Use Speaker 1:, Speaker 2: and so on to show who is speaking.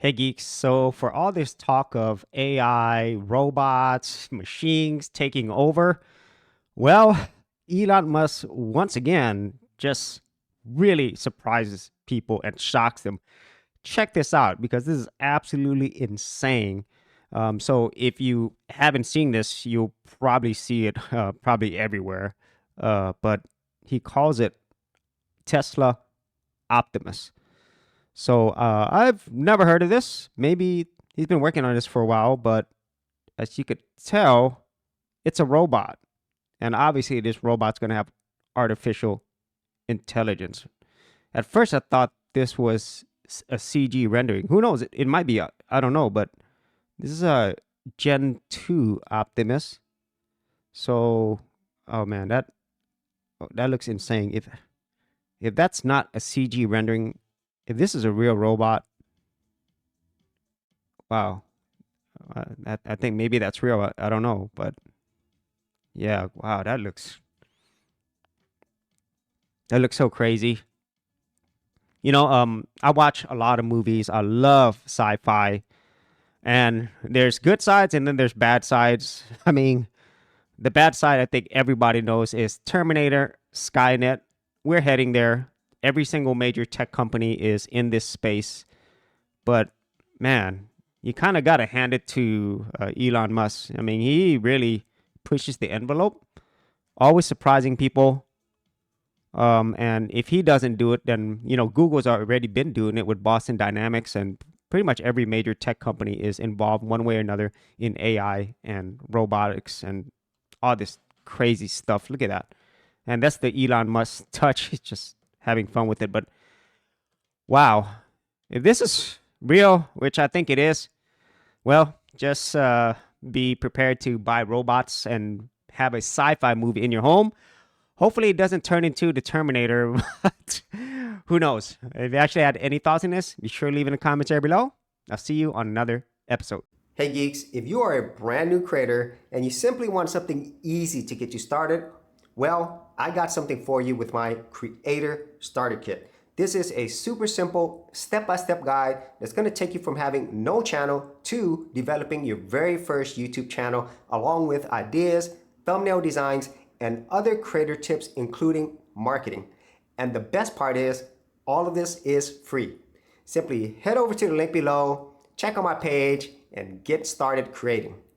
Speaker 1: Hey geeks, so for all this talk of AI, robots, machines taking over, well, Elon Musk once again just really surprises people and shocks them. Check this out because this is absolutely insane. So if you haven't seen this, you'll probably see it probably everywhere. But he calls it Tesla Optimus. So I've never heard of this. Maybe he's been working on this for a while, but as you could tell, it's a robot. And obviously, this robot's going to have artificial intelligence. At first, I thought this was a CG rendering. Who knows? It might be. I don't know. But this is a Gen 2 Optimus. So, oh man, that looks insane. If that's not a CG rendering, if this is a real robot, wow. I think maybe that's real. I don't know, but yeah, wow, that looks so crazy. I watch a lot of movies. I love sci-fi, and there's good sides and then there's bad sides. I mean, the bad side I think everybody knows is Terminator, Skynet. We're heading there. Every single major tech company is in this space, but man, you kind of got to hand it to Elon Musk. I mean, he really pushes the envelope, always surprising people. And if he doesn't do it, then Google's already been doing it with Boston Dynamics, and pretty much every major tech company is involved one way or another in AI and robotics and all this crazy stuff. Look at that, and that's the Elon Musk touch. He's just having fun with it. But wow, if this is real, which I think it is, well, just be prepared to buy robots and have a sci-fi movie in your home. Hopefully, it doesn't turn into the Terminator, but who knows? If you actually had any thoughts on this, be sure to leave in the comments area below. I'll see you on another episode.
Speaker 2: Hey geeks, if you are a brand new creator and you simply want something easy to get you started, well, I got something for you with my Creator Starter Kit. This is a super simple step-by-step guide that's going to take you from having no channel to developing your very first YouTube channel, along with ideas, thumbnail designs, and other creator tips, including marketing. And the best part is, all of this is free. Simply head over to the link below, check out my page, and get started creating.